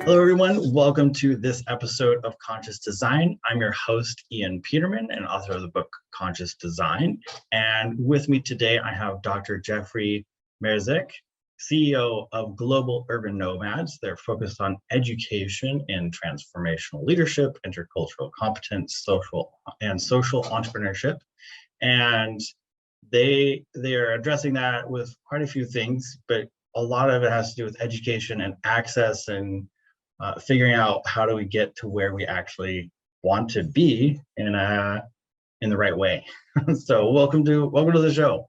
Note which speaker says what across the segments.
Speaker 1: Hello, everyone. Welcome to this episode of Conscious Design. I'm your host, Ian Peterman, and author of the book Conscious Design. And with me today, I have Dr. Jeffrey Mrizek, CEO of Global Urban Nomads. They're focused on education in transformational leadership, intercultural competence, social entrepreneurship. And they are addressing that with quite a few things, but a lot of it has to do with education and access and figuring out how do we get to where we actually want to be in the right way. So welcome to the show.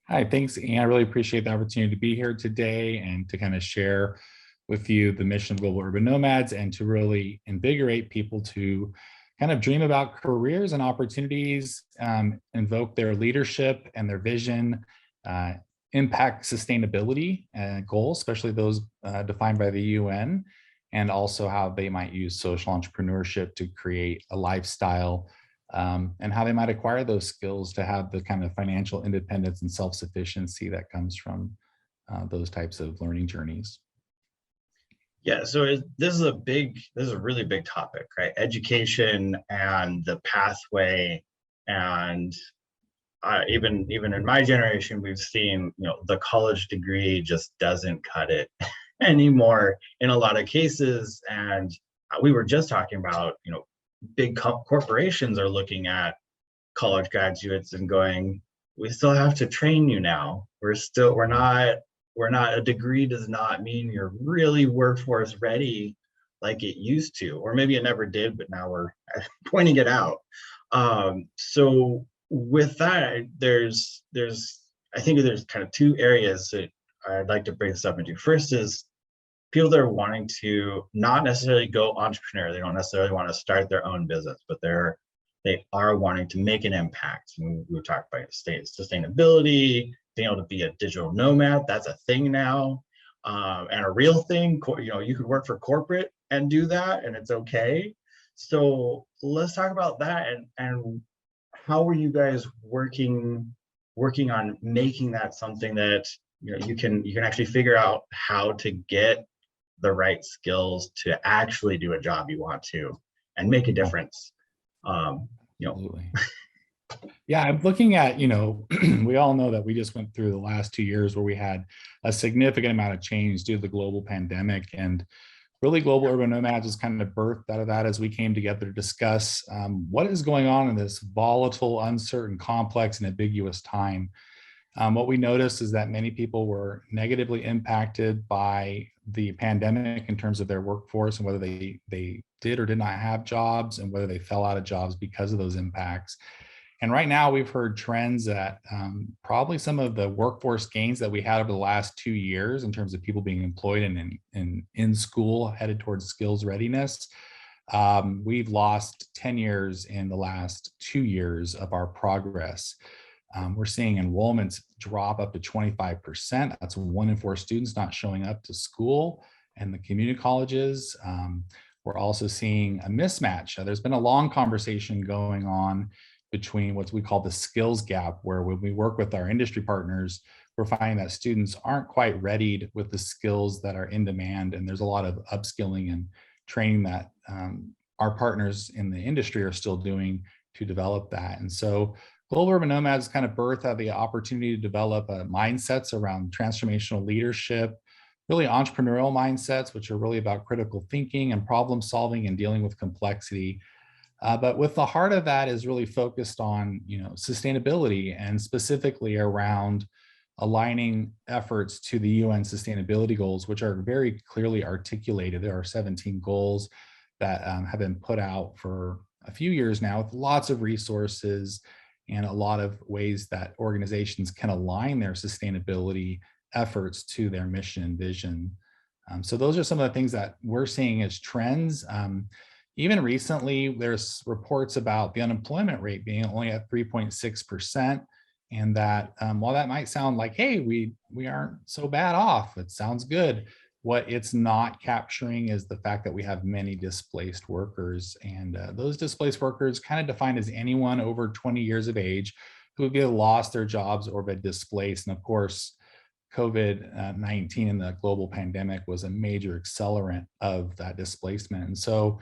Speaker 2: Hi, thanks, Ian. I really appreciate the opportunity to be here today and to kind of share with you the mission of Global Urban Nomads and to really invigorate people to kind of dream about careers and opportunities, invoke their leadership and their vision, impact sustainability goals, especially those defined by the UN, and also how they might use social entrepreneurship to create a lifestyle and how they might acquire those skills to have the kind of financial independence and self-sufficiency that comes from those types of learning journeys.
Speaker 1: Yeah, so this is a really big topic, right? Education and the pathway, and even in my generation, we've seen, the college degree just doesn't cut it anymore in a lot of cases. And we were just talking about, big corporations are looking at college graduates and going, we still have to train you now. We're not, a degree does not mean you're really workforce ready like it used to, or maybe it never did, but now we're pointing it out. So with that, I think there's kind of two areas that I'd like to bring this up into. First is people that are wanting to not necessarily go entrepreneur. They don't necessarily want to start their own business, but they are wanting to make an impact. And we talked about sustainability, being able to be a digital nomad. That's a thing now, and a real thing. You could work for corporate and do that, and it's okay. So let's talk about that, and how are you guys working on making that something that you can actually figure out how to get the right skills to actually do a job you want to and make a difference.
Speaker 2: Absolutely. Yeah, I'm looking at, we all know that we just went through the last 2 years where we had a significant amount of change due to the global pandemic, and really Global Urban Nomads was kind of birthed out of that as we came together to discuss what is going on in this volatile, uncertain, complex, and ambiguous time. What we noticed is that many people were negatively impacted by the pandemic in terms of their workforce and whether they did or did not have jobs and whether they fell out of jobs because of those impacts. And right now we've heard trends that probably some of the workforce gains that we had over the last 2 years in terms of people being employed and in school headed towards skills readiness. We've lost 10 years in the last 2 years of our progress. We're seeing enrollments drop up to 25%. That's 1 in 4 students not showing up to school and the community colleges. We're also seeing a mismatch. There's been a long conversation going on between what we call the skills gap, where when we work with our industry partners, we're finding that students aren't quite readied with the skills that are in demand. And there's a lot of upskilling and training that our partners in the industry are still doing to develop that. And so Global Urban Nomads kind of birthed out the opportunity to develop mindsets around transformational leadership, really entrepreneurial mindsets, which are really about critical thinking and problem solving and dealing with complexity. But with the heart of that is really focused on, sustainability, and specifically around aligning efforts to the UN sustainability goals, which are very clearly articulated. There are 17 goals that have been put out for a few years now with lots of resources and a lot of ways that organizations can align their sustainability efforts to their mission and vision. So those are some of the things that we're seeing as trends. Even recently, there's reports about the unemployment rate being only at 3.6%. And that while that might sound like, hey, we aren't so bad off, it sounds good. What it's not capturing is the fact that we have many displaced workers, and those displaced workers kind of defined as anyone over 20 years of age who have either lost their jobs or been displaced. And of course, COVID-19 and the global pandemic was a major accelerant of that displacement. And so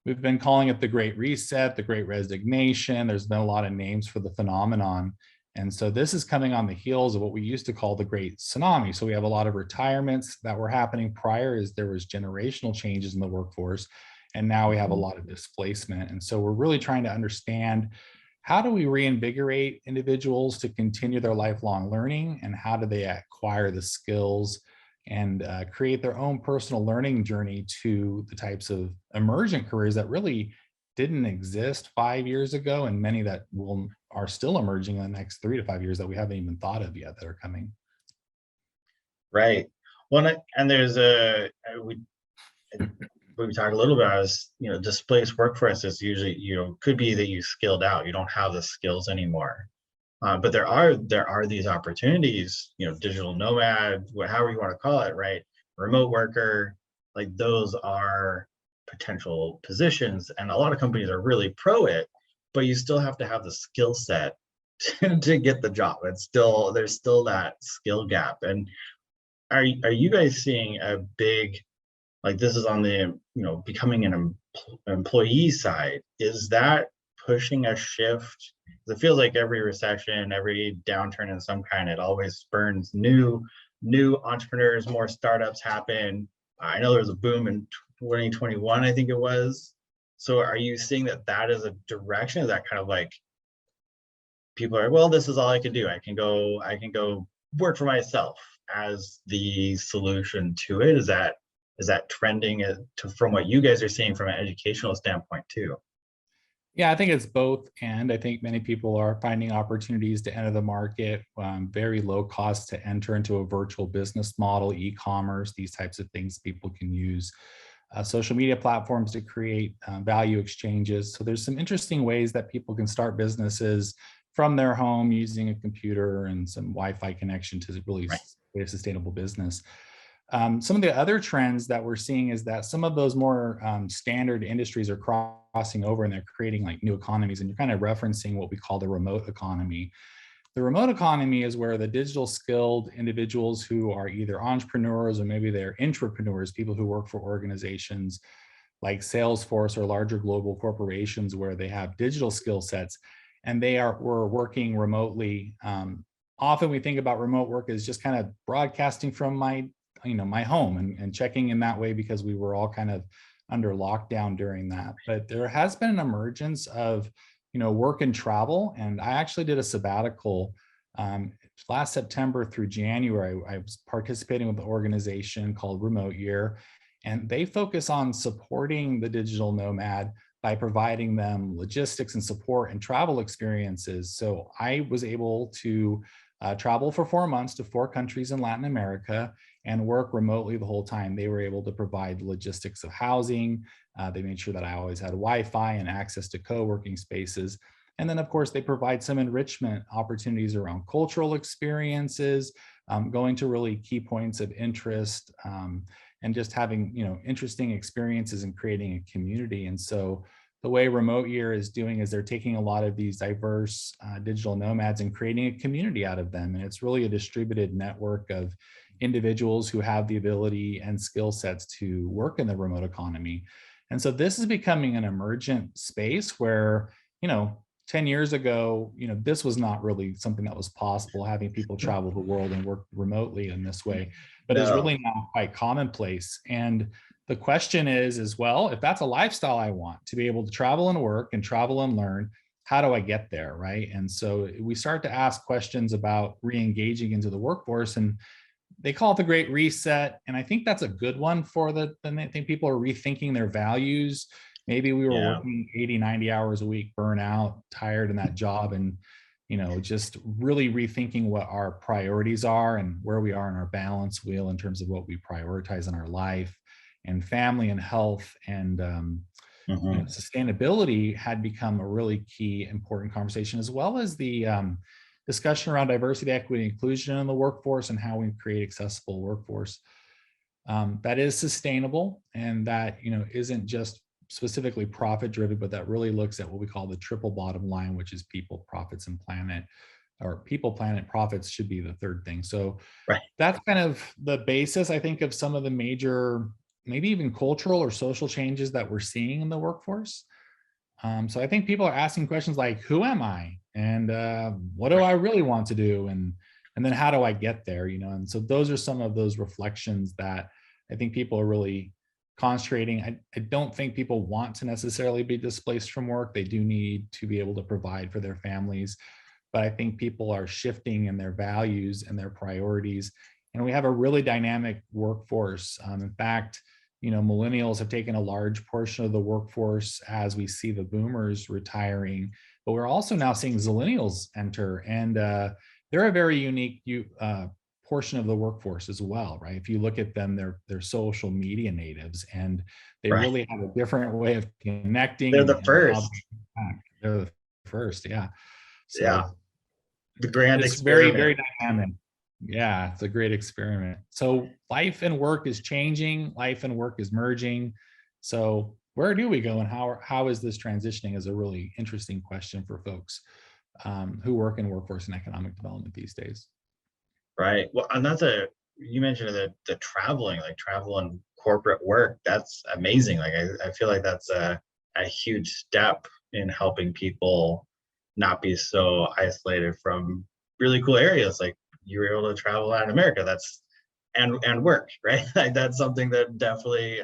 Speaker 2: we've been calling it the Great Reset, the Great Resignation. There's been a lot of names for the phenomenon. And so this is coming on the heels of what we used to call the Great Tsunami. So we have a lot of retirements that were happening prior as there was generational changes in the workforce. And now we have a lot of displacement. And so we're really trying to understand, how do we reinvigorate individuals to continue their lifelong learning, and how do they acquire the skills and create their own personal learning journey to the types of emergent careers that really didn't exist 5 years ago, and many that are still emerging in the next 3 to 5 years that we haven't even thought of yet that are coming.
Speaker 1: Right. Well, and there's we talked a little bit about is, displaced workforce is usually, could be that you skilled out, you don't have the skills anymore. But there are these opportunities, digital nomad, however you want to call it, right? Remote worker, like those are potential positions, and a lot of companies are really pro it, but you still have to have the skill set to get the job. There's still that skill gap. And are you guys seeing a big, like, this is on the becoming an employee side, is that pushing a shift? It feels like every recession, every downturn in some kind, it always spurns new entrepreneurs, more startups happen. I know there was a boom in 2021, I think it was. So are you seeing that is a direction? Is that kind of like people are, well, this is all I can do, I can go work for myself as the solution to it? Is that trending from what you guys are seeing from an educational standpoint too?
Speaker 2: Yeah, I think it's both. And I think many people are finding opportunities to enter the market, very low cost to enter into a virtual business model, e-commerce, these types of things people can use. Social media platforms to create value exchanges. So there's some interesting ways that people can start businesses from their home using a computer and some Wi-Fi connection to really create a sustainable business. Some of the other trends that we're seeing is that some of those more standard industries are crossing over, and they're creating like new economies. And you're kind of referencing what we call the remote economy. The remote economy is where the digital skilled individuals who are either entrepreneurs or maybe they're intrapreneurs, people who work for organizations like Salesforce or larger global corporations where they have digital skill sets, and we're working remotely. Often we think about remote work as just kind of broadcasting from my home and checking in that way because we were all kind of under lockdown during that. But there has been an emergence of, work and travel. And I actually did a sabbatical last September through January. I was participating with an organization called Remote Year, and they focus on supporting the digital nomad by providing them logistics and support and travel experiences. So I was able to travel for 4 months to 4 countries in Latin America and work remotely the whole time. They were able to provide logistics of housing. They made sure that I always had Wi-Fi and access to co-working spaces. And then, of course, they provide some enrichment opportunities around cultural experiences, going to really key points of interest, and just having, interesting experiences and creating a community. And so the way Remote Year is doing is they're taking a lot of these diverse digital nomads and creating a community out of them. And it's really a distributed network of individuals who have the ability and skill sets to work in the remote economy. And so this is becoming an emergent space where, 10 years ago, this was not really something that was possible, having people travel the world and work remotely in this way, but it's really now quite commonplace. And the question is, well, if that's a lifestyle I want, to be able to travel and work and travel and learn, how do I get there, right? And so we start to ask questions about re-engaging into the workforce, and they call it the Great Reset. And I think that's a good one I think people are rethinking their values. Maybe we were working 80, 90 hours a week, burnout, tired in that job, and just really rethinking what our priorities are and where we are in our balance wheel in terms of what we prioritize in our life, and family and health and sustainability had become a really key important conversation, as well as the discussion around diversity, equity, inclusion in the workforce and how we create accessible workforce that is sustainable and that isn't just specifically profit driven, but that really looks at what we call the triple bottom line, which is people, profits, and planet. or people, planet, profits should be the third thing. So
Speaker 1: Right.
Speaker 2: that's kind of the basis, I think, of some of the major, maybe even cultural or social changes that we're seeing in the workforce. So I think people are asking questions like, who am I? And what do I really want to do? And then how do I get there? And so those are some of those reflections that I think people are really concentrating. I don't think people want to necessarily be displaced from work. They do need to be able to provide for their families. But I think people are shifting in their values and their priorities. And we have a really dynamic workforce. In fact, millennials have taken a large portion of the workforce as we see the boomers retiring, but we're also now seeing zillennials enter, and they're a very unique portion of the workforce as well, right? If you look at them, they're social media natives, and they
Speaker 1: Right.
Speaker 2: really have a different way of connecting.
Speaker 1: They're the
Speaker 2: and how
Speaker 1: first.
Speaker 2: they're the first, yeah.
Speaker 1: Yeah.
Speaker 2: So
Speaker 1: The grand
Speaker 2: it's very,
Speaker 1: experiment.
Speaker 2: very dynamic. Yeah, it's a great experiment. So life and work is changing, life and work is merging. So where do we go, and how is this transitioning, is a really interesting question for folks who work in workforce and economic development these days.
Speaker 1: Right. Well, and you mentioned the traveling, like travel and corporate work. That's amazing. Like I feel like that's a huge step in helping people not be so isolated from really cool areas. Like you were able to travel out in America. And work, right? Like that's something that definitely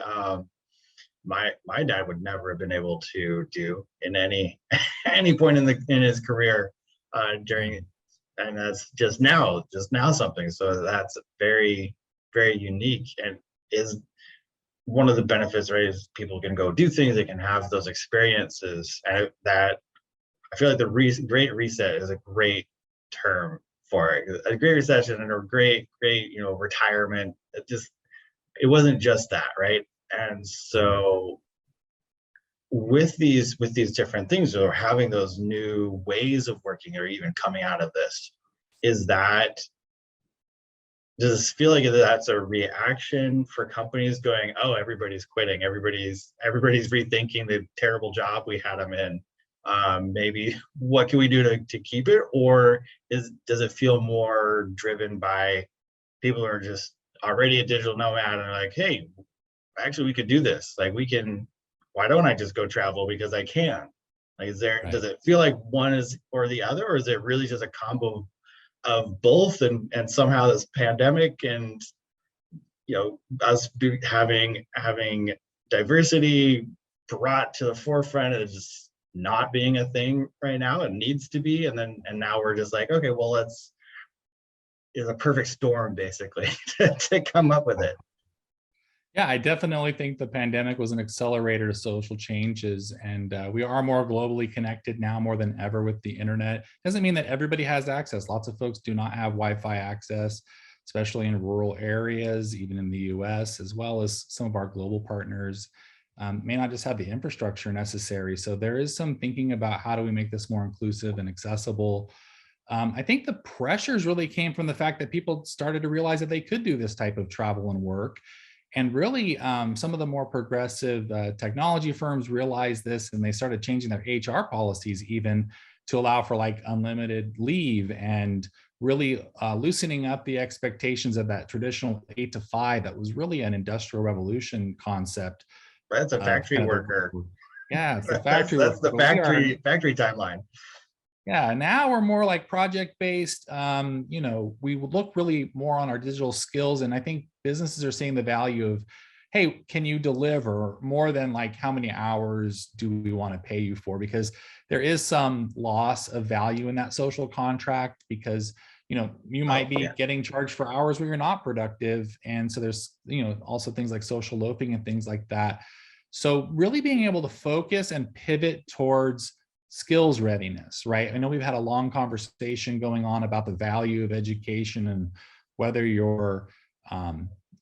Speaker 1: my dad would never have been able to do in any point in his career during, and that's just now something. So that's very, very unique, and is one of the benefits, right? Is people can go do things, they can have those experiences, and that I feel like the great reset is a great term for it. A great recession and a great retirement. It wasn't just that, right? And so with these different things, or having those new ways of working, or even coming out of this, is that, does it feel like that's a reaction for companies going, oh, everybody's quitting, everybody's rethinking the terrible job we had them in, maybe what can we do to keep it? Or does it feel more driven by people who are just already a digital nomad and are like, hey, actually we could do this, like why don't I just go travel because I can? Like,
Speaker 2: Right.
Speaker 1: does it feel like one is or the other, or is it really just a combo of both, and somehow this pandemic and us having diversity brought to the forefront as just not being a thing right now? It needs to be, and now we're just like, okay, well, it's a perfect storm basically to come up with it.
Speaker 2: Yeah, I definitely think the pandemic was an accelerator to social changes, and we are more globally connected now more than ever with the internet. Doesn't mean that everybody has access. Lots of folks do not have Wi-Fi access, especially in rural areas, even in the US, as well as some of our global partners may not just have the infrastructure necessary. So there is some thinking about how do we make this more inclusive and accessible. I think the pressures really came from the fact that people started to realize that they could do this type of travel and work. And really, some of the more progressive technology firms realized this, and they started changing their HR policies even to allow for like unlimited leave, and really loosening up the expectations of that traditional 8 to 5 that was really an industrial revolution concept.
Speaker 1: That's a factory worker.
Speaker 2: Yeah, it's the
Speaker 1: that's
Speaker 2: factory worker.
Speaker 1: the factory timeline.
Speaker 2: Yeah, now we're more like project based. We look really more on our digital skills, and I think businesses are seeing the value of, hey, can you deliver more than like how many hours do we want to pay you for? Because there is some loss of value in that social contract, because you might be getting charged for hours where you're not productive, and so there's also things like social loafing and things like that. So really being able to focus and pivot towards skills readiness, right? I know we've had a long conversation going on about the value of education, and whether your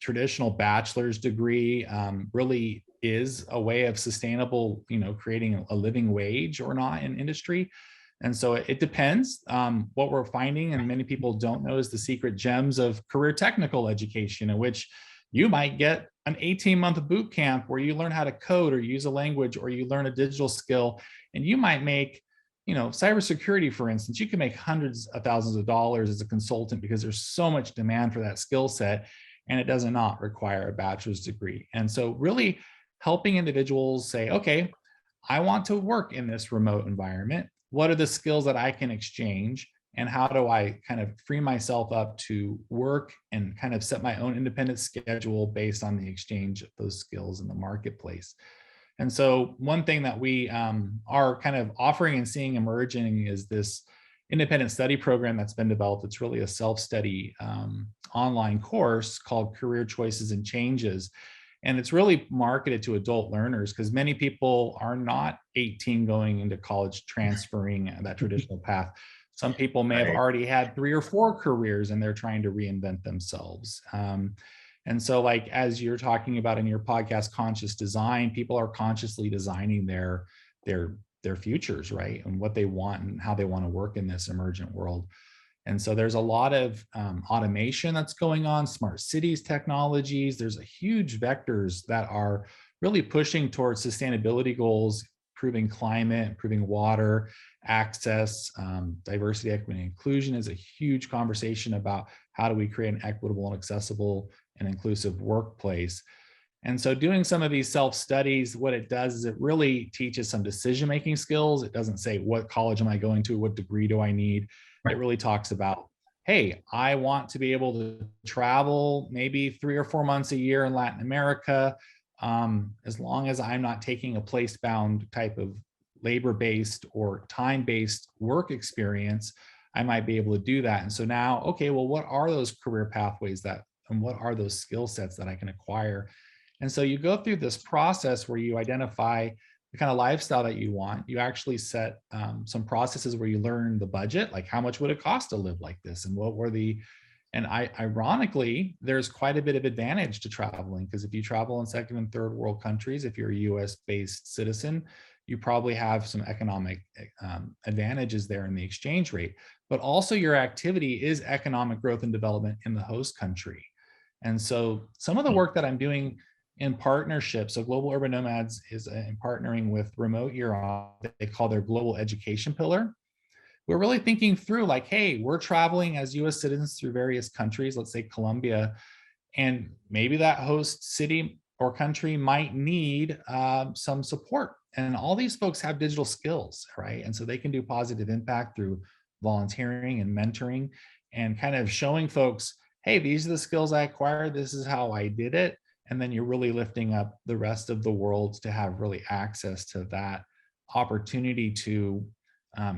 Speaker 2: traditional bachelor's degree really is a way of sustainable, creating a living wage or not in industry. And so it depends. What we're finding, and many people don't know, is the secret gems of career technical education, in which you might get an 18-month boot camp where you learn how to code or use a language, or you learn a digital skill, and you might make cybersecurity, for instance, you can make hundreds of thousands of dollars as a consultant because there's so much demand for that skill set, and it does not require a bachelor's degree. And so really helping individuals say, okay, I want to work in this remote environment. What are the skills that I can exchange? And how do I kind of free myself up to work and kind of set my own independent schedule based on the exchange of those skills in the marketplace? And so one thing that we are kind of offering and seeing emerging is this independent study program that's been developed. It's really a self-study online course called Career Choices and Changes. And it's really marketed to adult learners because many people are not 18 going into college, transferring that traditional path. Some people may have already had 3 or 4 careers and they're trying to reinvent themselves. And so, like, as you're talking about in your podcast, conscious design, people are consciously designing their futures, right? And what they want and how they want to work in this emergent world. And so there's a lot of automation that's going on, smart cities technologies. There's a huge vectors that are really pushing towards sustainability goals, improving climate, improving water, access, diversity, equity, and inclusion is a huge conversation about how do we create an equitable and accessible and inclusive workplace. And so doing some of these self-studies, what it does is it really teaches some decision-making skills. It doesn't say, what college am I going to? What degree do I need? It really talks about, hey, I want to be able to travel maybe 3 or 4 months a year in Latin America. As long as I'm not taking a place-bound type of labor-based or time-based work experience, I might be able to do that. And so now, okay, well, what are those career pathways and what are those skill sets that I can acquire? And so you go through this process where you identify the kind of lifestyle that you want. You actually set some processes where you learn the budget, like how much would it cost to live like this, and what were ironically, there's quite a bit of advantage to traveling, because if you travel in second and third world countries, if you're a US based citizen, you probably have some economic advantages there in the exchange rate, but also your activity is economic growth and development in the host country. And so some of the work that I'm doing in partnership, so Global Urban Nomads is in partnering with Remote Year On, they call their global education pillar. We're really thinking through like, hey, we're traveling as US citizens through various countries, let's say Colombia, and maybe that host city or country might need some support. And all these folks have digital skills, right? And so they can do positive impact through volunteering and mentoring and kind of showing folks, hey, these are the skills I acquired, this is how I did it. And then you're really lifting up the rest of the world to have really access to that opportunity to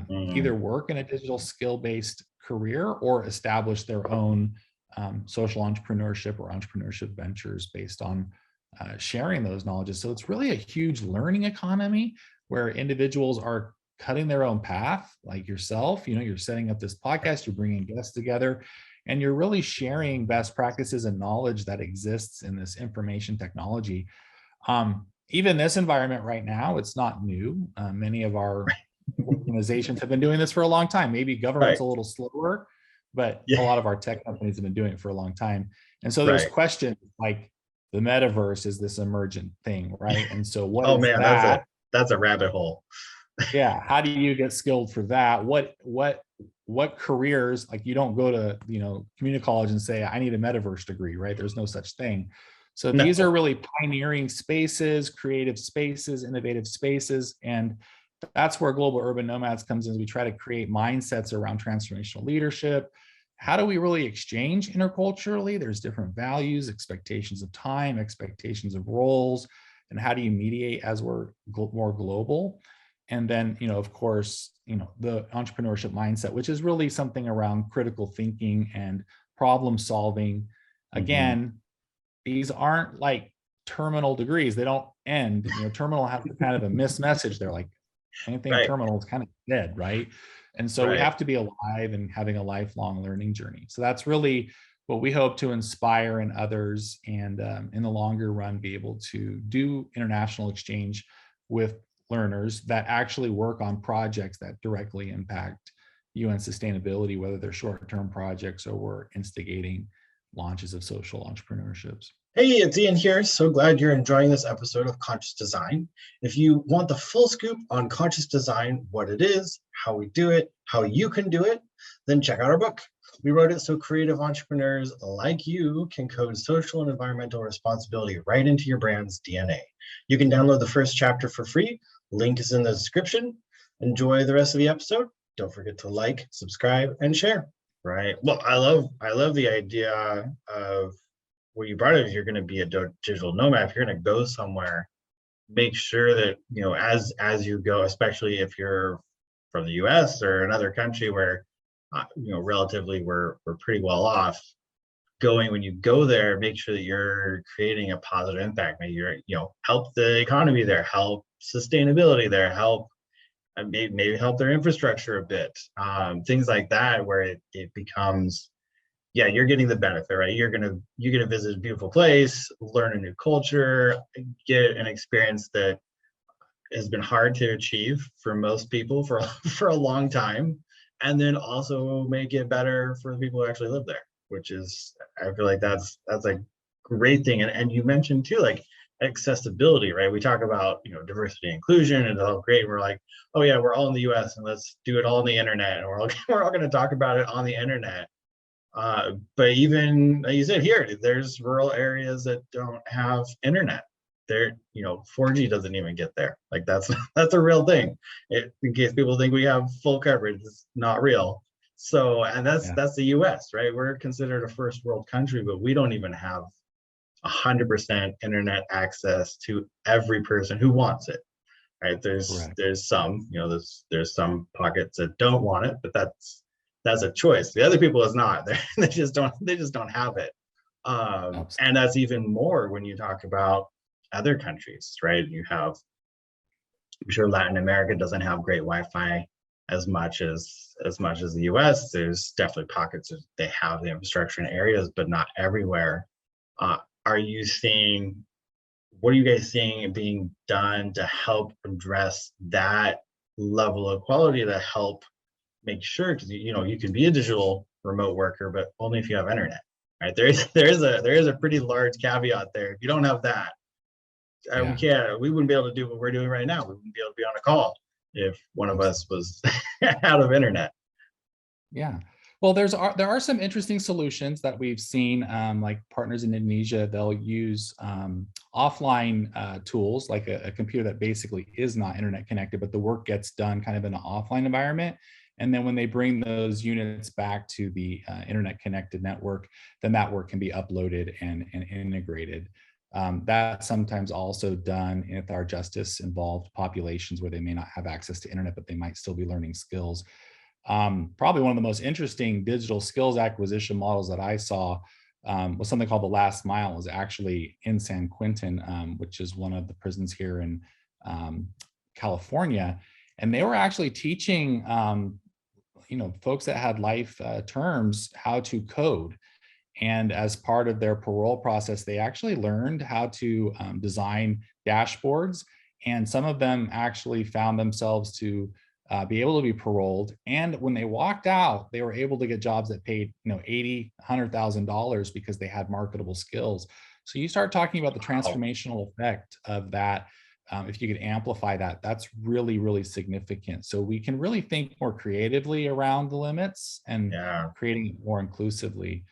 Speaker 2: either work in a digital skill-based career or establish their own social entrepreneurship or entrepreneurship ventures based on sharing those knowledges. So it's really a huge learning economy where individuals are cutting their own path, like yourself. You're setting up this podcast, you're bringing guests together, and you're really sharing best practices and knowledge that exists in this information technology. Even this environment right now, it's not new. Many of our organizations have been doing this for a long time. Maybe government's a little slower, but a lot of our tech companies have been doing it for a long time. And so there's questions like the metaverse is this emergent thing, right? And so what is that?
Speaker 1: That's a rabbit hole.
Speaker 2: Yeah. How do you get skilled for that? What careers, like you don't go to, community college and say, I need a metaverse degree, right? There's no such thing. So these are really pioneering spaces, creative spaces, innovative spaces. And that's where Global Urban Nomads comes in. We try to create mindsets around transformational leadership. How do we really exchange interculturally? There's different values, expectations of time, expectations of roles, and how do you mediate as we're more global? And then, of course, the entrepreneurship mindset, which is really something around critical thinking and problem solving. Again, these aren't like terminal degrees. They don't end. Terminal has kind of a missed message. They're like, anything terminal is kind of dead, right? And so we have to be alive and having a lifelong learning journey. So that's really what we hope to inspire in others, and in the longer run, be able to do international exchange with learners that actually work on projects that directly impact UN sustainability, whether they're short-term projects or we're instigating launches of social entrepreneurships.
Speaker 1: Hey, it's Ian here. So glad you're enjoying this episode of Conscious Design. If you want the full scoop on conscious design, what it is, how we do it, how you can do it, then check out our book. We wrote it so creative entrepreneurs like you can code social and environmental responsibility right into your brand's DNA. You can download the first chapter for free. Link is in the description. Enjoy the rest of the episode. Don't forget to like, subscribe, and share. Right. Well, I love the idea of what you brought up. Is you're going to be a digital nomad. If you're going to go somewhere, make sure that, you know, as you go, especially if you're from the US or another country where, you know, relatively we're pretty well off, going, when you go there, make sure that you're creating a positive impact. Maybe you're, you know, help the economy there, help sustainability there, help maybe help their infrastructure a bit, things like that, where it becomes, yeah, you're getting the benefit, right? You're gonna visit a beautiful place, learn a new culture, get an experience that has been hard to achieve for most people for for a long time, and then also make it better for the people who actually live there, which is, I feel like that's a great thing. And you mentioned too, like accessibility, right? We talk about, you know, diversity and inclusion, and it's all great. We're like, oh yeah, we're all in the US and let's do it all on the internet, and we're all going to talk about it on the internet. But even like you said, here, there's rural areas that don't have internet. There, you know, 4G doesn't even get there. Like that's a real thing. In case people think we have full coverage, it's not real. So, and
Speaker 2: Yeah.
Speaker 1: that's the US, right? We're considered a first world country, but we don't even have 100% internet access to every person who wants it. Right?
Speaker 2: Correct.
Speaker 1: There's some, you know, there's some pockets that don't want it, but that's a choice. The other people is not. They just don't have it. And
Speaker 2: Absolutely.
Speaker 1: that's even more when you talk about other countries, right? You have, I'm sure Latin America doesn't have great Wi-Fi as much as the US. There's definitely pockets of they have the infrastructure in areas, but not everywhere. Are you seeing, what are you guys seeing being done to help address that level of quality, to help make sure, because you know you can be a digital remote worker, but only if you have internet, right? There is a pretty large caveat there. If you don't have that,
Speaker 2: Yeah.
Speaker 1: we wouldn't be able to do what we're doing right now. We wouldn't be able to be on a call if one of us
Speaker 2: Absolutely.
Speaker 1: was out of internet.
Speaker 2: Yeah. Well, there are some interesting solutions that we've seen, like partners in Indonesia. They'll use offline tools, like a computer that basically is not internet connected, but the work gets done kind of in an offline environment. And then when they bring those units back to the internet connected network, then that work can be uploaded and integrated. That's sometimes also done with our justice involved populations where they may not have access to internet, but they might still be learning skills. Probably one of the most interesting digital skills acquisition models that I saw was something called the last mile. It was actually in San Quentin, which is one of the prisons here in um, California. And they were actually teaching, folks that had life terms how to code. And as part of their parole process, they actually learned how to design dashboards. And some of them actually found themselves to be able to be paroled. And when they walked out, they were able to get jobs that paid, $80,000, $100,000 because they had marketable skills. So you start talking about the
Speaker 1: Wow.
Speaker 2: transformational effect of that. If you could amplify that, that's really, really significant. So we can really think more creatively around the limits and
Speaker 1: Yeah.
Speaker 2: creating it more inclusively.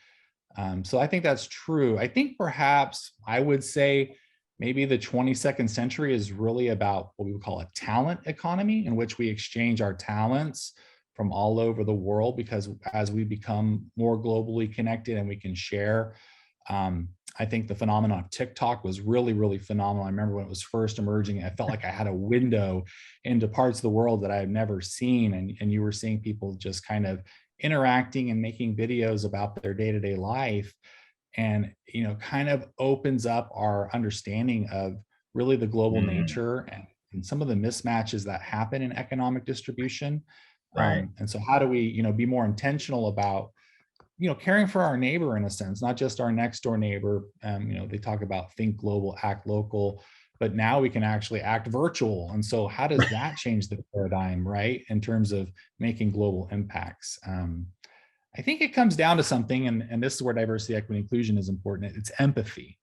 Speaker 2: So I think that's true. I think perhaps I would say maybe the 22nd century is really about what we would call a talent economy, in which we exchange our talents from all over the world, because as we become more globally connected and we can share, I think the phenomenon of TikTok was really, really phenomenal. I remember when it was first emerging, I felt like I had a window into parts of the world that I had never seen. And you were seeing people just kind of interacting and making videos about their day-to-day life, and kind of opens up our understanding of really the global
Speaker 1: Mm,
Speaker 2: nature and some of the mismatches that happen in economic distribution.
Speaker 1: right.
Speaker 2: And so how do we be more intentional about caring for our neighbor, in a sense, not just our next door neighbor. They talk about think global, act local, but now we can actually act virtual. And so how does that change the paradigm, right, in terms of making global impacts? I think it comes down to something, and this is where diversity, equity, inclusion is important. It's empathy,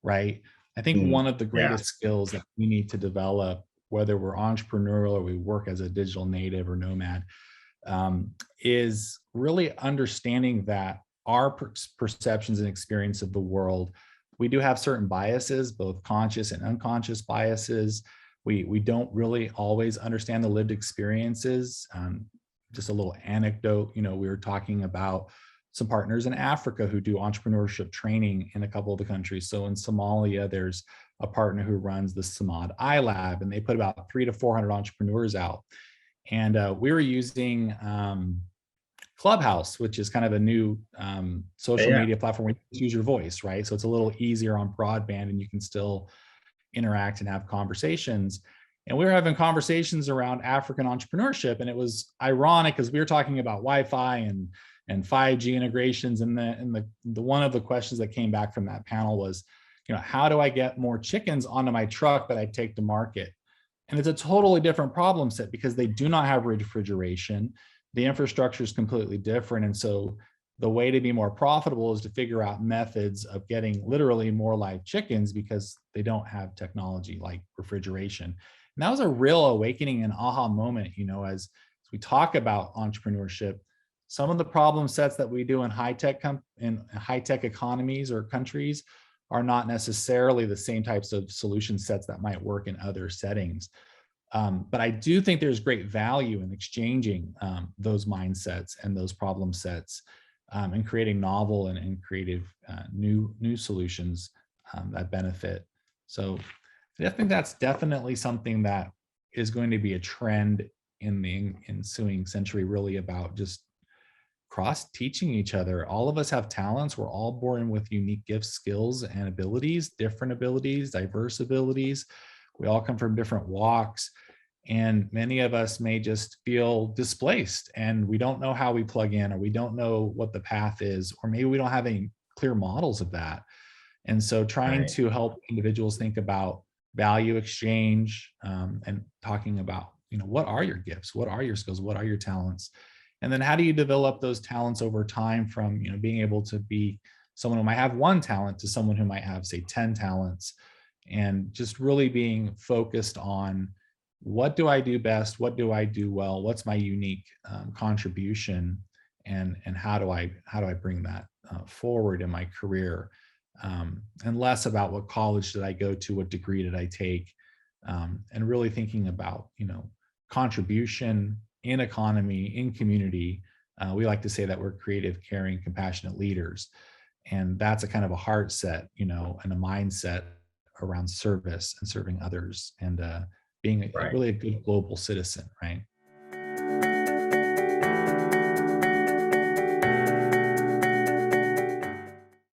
Speaker 2: right? I think one of the
Speaker 1: Yeah.
Speaker 2: greatest skills that we need to develop, whether we're entrepreneurial or we work as a digital native or nomad, is really understanding that our perceptions and experience of the world, we do have certain biases, both conscious and unconscious biases. We don't really always understand the lived experiences. Just a little anecdote, we were talking about some partners in Africa who do entrepreneurship training in a couple of the countries. So in Somalia, there's a partner who runs the Samad iLab, and they put about 300 to 400 entrepreneurs out. And we were using Clubhouse, which is kind of a new social media platform where you use your voice, right? So it's a little easier on broadband, and you can still interact and have conversations. And we were having conversations around African entrepreneurship, and it was ironic because we were talking about Wi-Fi and 5G integrations, and the one of the questions that came back from that panel was, how do I get more chickens onto my truck that I take to market? And it's a totally different problem set because they do not have refrigeration. The infrastructure is completely different, and so the way to be more profitable is to figure out methods of getting literally more live chickens because they don't have technology like refrigeration. And that was a real awakening and aha moment, as we talk about entrepreneurship. Some of the problem sets that we do in high-tech economies or countries are not necessarily the same types of solution sets that might work in other settings. But I do think there's great value in exchanging those mindsets and those problem sets and creating novel and creative new solutions that benefit. So I think that's definitely something that is going to be a trend in the ensuing century, really about just cross teaching each other. All of us have talents. We're all born with unique gifts, skills, and abilities, different abilities, diverse abilities. We all come from different walks. And many of us may just feel displaced and we don't know how we plug in, or we don't know what the path is, or maybe we don't have any clear models of that. And so trying to help individuals think about value exchange and talking about, what are your gifts? What are your skills? What are your talents? And then how do you develop those talents over time from, being able to be someone who might have one talent to someone who might have, say, 10 talents, and just really being focused on what do I do best? What do I do well? What's my unique contribution? And how do I bring that forward in my career? And less about what college did I go to, what degree did I take, and really thinking about, contribution in economy, in community. We like to say that we're creative, caring, compassionate leaders. And that's a kind of a heart set, and a mindset around service and serving others and being really a good global citizen, right?